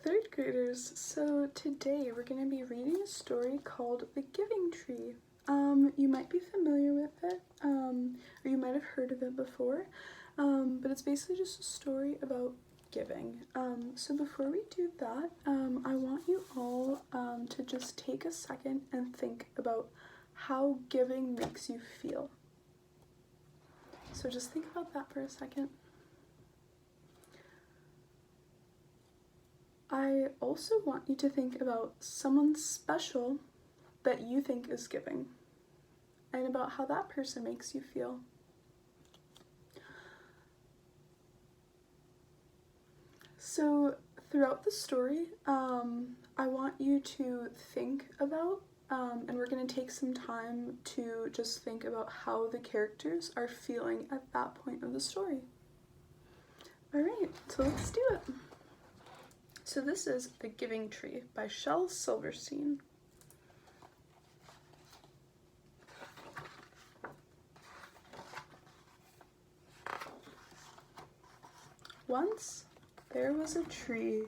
Third graders, so today we're going to be reading a story called The Giving Tree. You might be familiar with it, or you might have heard of it before, but it's basically just a story about giving. So before we do that, I want you all to just take a second and think about how giving makes you feel. So just think about that for a second. I also want you to think about someone special that you think is giving and about how that person makes you feel. So throughout the story, I want you to think about, and we're going to take some time to just think about how the characters are feeling at that point of the story. All right, so let's do it. So this is The Giving Tree by Shel Silverstein. Once there was a tree.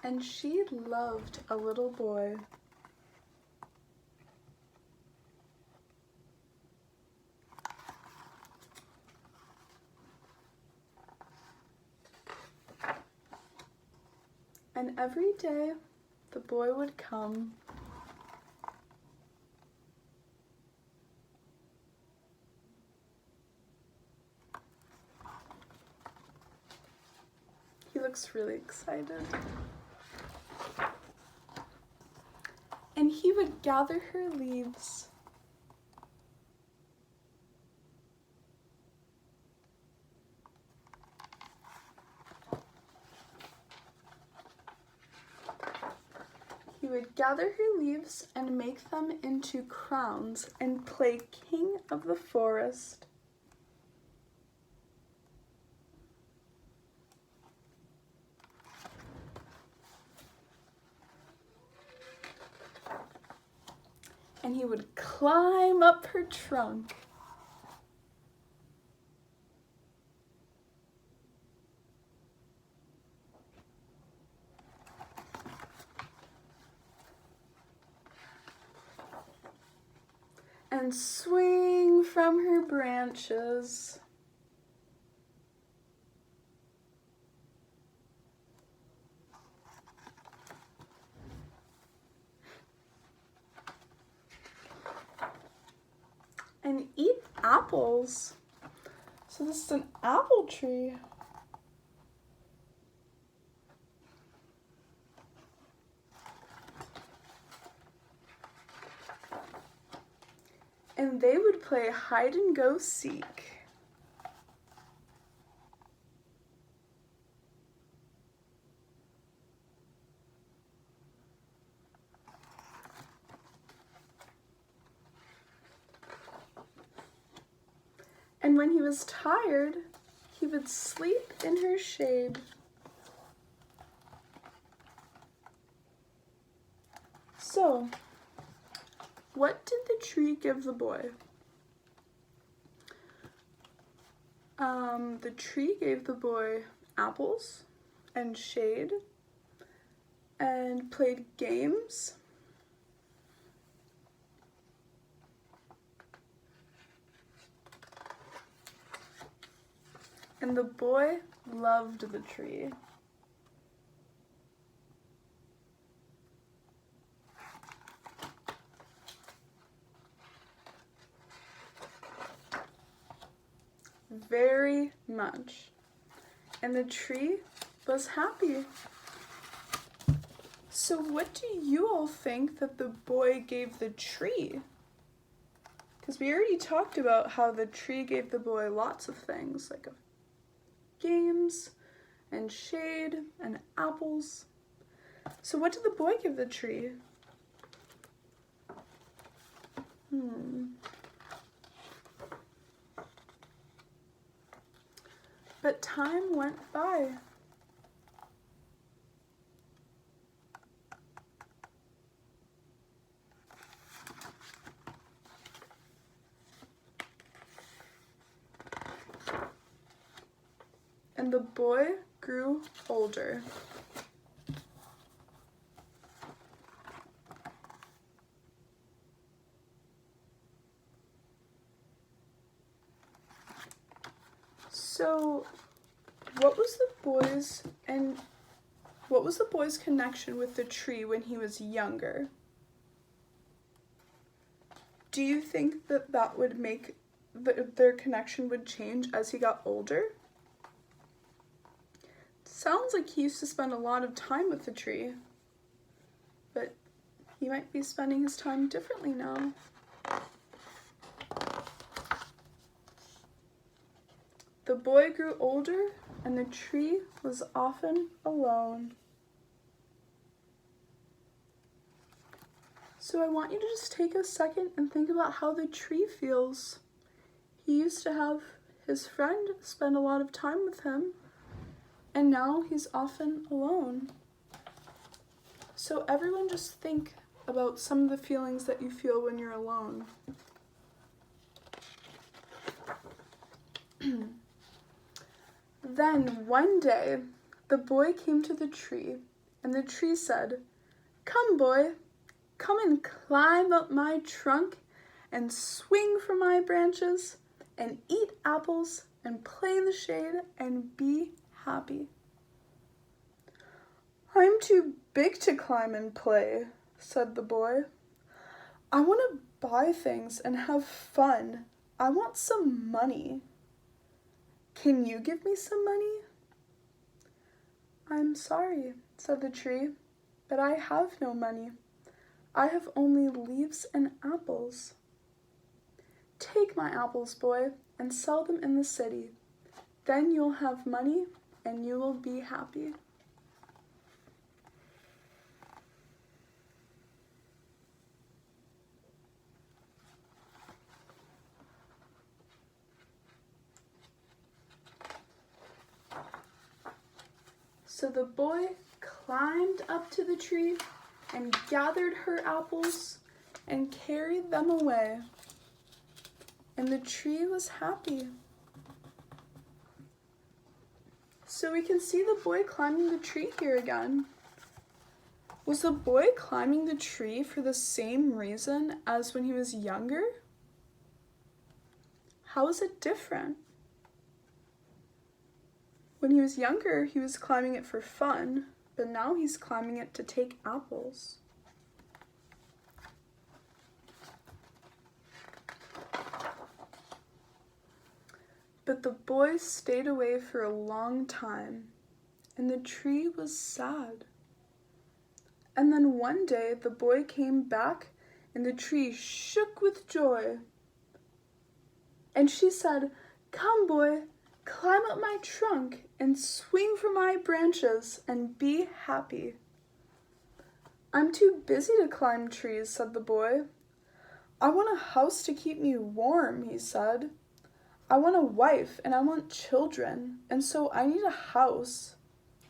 And she loved a little boy. And every day the boy would come He looks really excited. And he would gather her leaves. He would gather her leaves and make them into crowns and play king of the forest. And he would climb up her trunk. And swing from her branches. And eat apples. So this is an apple tree. And they would play hide and go seek. And when he was tired, he would sleep in her shade. So, what did the tree give the boy? The tree gave the boy apples and shade and played games. And the boy loved the tree. Very much. And the tree was happy. So what do you all think that the boy gave the tree? Because we already talked about how the tree gave the boy lots of things, like games and shade and apples. So what did the boy give the tree? But time went by. and the boy grew older. So, what was the boy's connection with the tree when he was younger? Do you think that would make their connection would change as he got older? Sounds like he used to spend a lot of time with the tree, but he might be spending his time differently now. The boy grew older, and the tree was often alone. So I want you to just take a second and think about how the tree feels. He used to have his friend spend a lot of time with him, and now he's often alone. So everyone just think about some of the feelings that you feel when you're alone. Then one day, the boy came to the tree, and the tree said, "Come, boy, come and climb up my trunk and swing from my branches and eat apples and play in the shade and be happy." "I'm too big to climb and play," said the boy. "I want to buy things and have fun. I want some money. Can you give me some money?" "I'm sorry," said the tree, "but I have no money. I have only leaves and apples." "Take my apples, boy, and sell them in the city. Then you'll have money and you will be happy." So the boy climbed up to the tree and gathered her apples and carried them away. And the tree was happy. So we can see the boy climbing the tree here again. Was the boy climbing the tree for the same reason as when he was younger? How is it different? When he was younger, he was climbing it for fun, but now he's climbing it to take apples. But the boy stayed away for a long time, and the tree was sad. And then one day the boy came back, and the tree shook with joy. And she said, "Come, boy, climb up my trunk and swing from my branches and be happy." "I'm too busy to climb trees," said the boy. "I want a house to keep me warm," he said. "I want a wife and I want children, and so I need a house.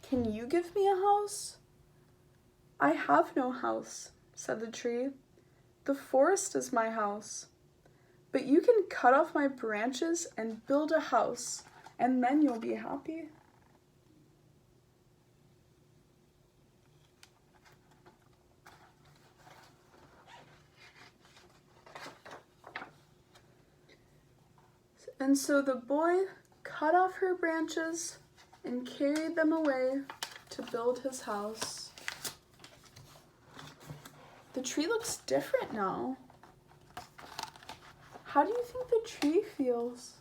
Can you give me a house?" "I have no house," said the tree. "The forest is my house. But you can cut off my branches and build a house, and then you'll be happy." And so the boy cut off her branches and carried them away to build his house. The tree looks different now. How do you think the tree feels?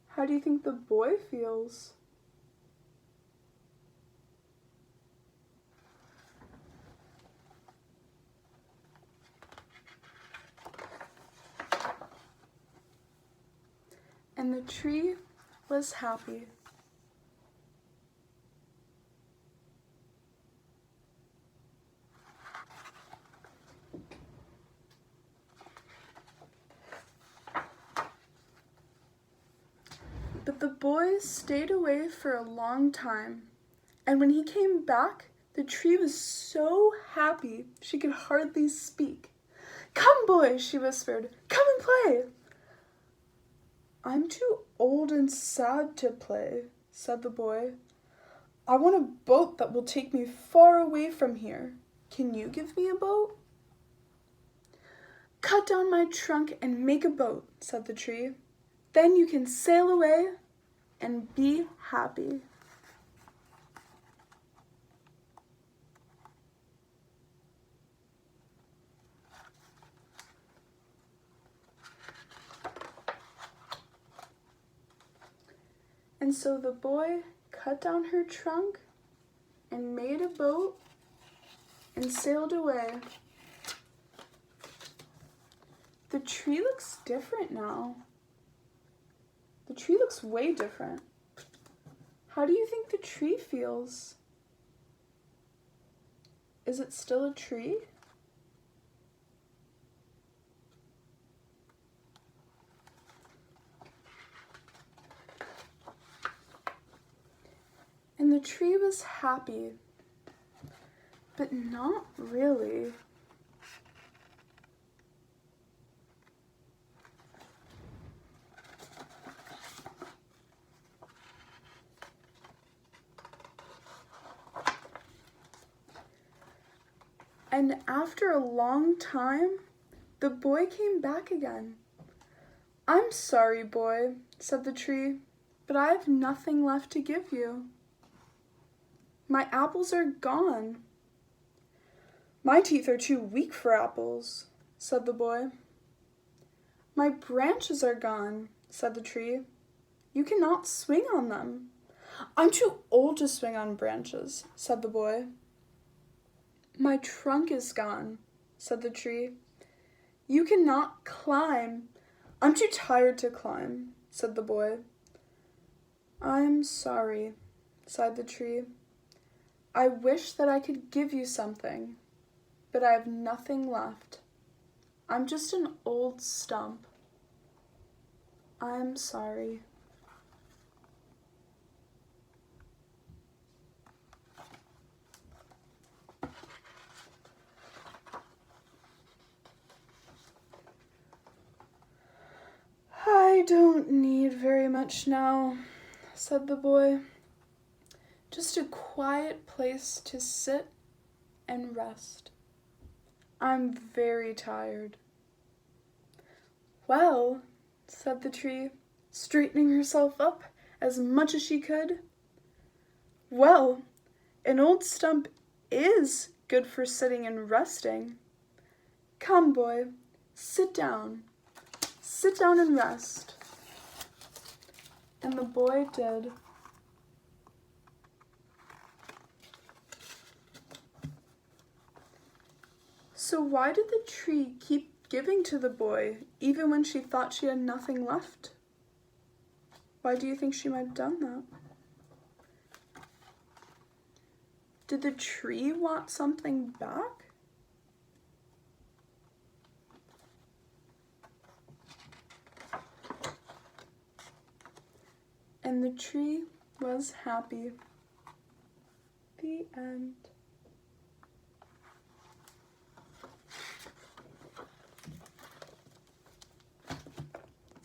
How do you think the boy feels? And the tree was happy. But the boy stayed away for a long time, and when he came back, the tree was so happy she could hardly speak. "Come, boy," she whispered, "come and play." I'm too old and sad to play, said the boy. I want a boat that will take me far away from here. Can you give me a boat? Cut down my trunk and make a boat, said the tree. Then you can sail away and be happy. And so the boy cut down her trunk and made a boat and sailed away. The tree looks different now. The tree looks way different. How do you think the tree feels? Is it still a tree? And the tree was happy, but not really. And after a long time, the boy came back again. I'm sorry, boy, said the tree, but I have nothing left to give you. My apples are gone. My teeth are too weak for apples, said the boy. My branches are gone, said the tree. You cannot swing on them. I'm too old to swing on branches, said the boy. My trunk is gone, said the tree. You cannot climb. I'm too tired to climb, said the boy. I'm sorry, sighed the tree. I wish that I could give you something, but I have nothing left. I'm just an old stump. I'm sorry. I don't need very much now, said the boy. Just a quiet place to sit and rest. I'm very tired. Well, said the tree, straightening herself up as much as she could. Well, an old stump is good for sitting and resting. Come, boy, sit down. Sit down and rest. And the boy did. So why did the tree keep giving to the boy, even when she thought she had nothing left? Why do you think she might have done that? Did the tree want something back? And the tree was happy. The end.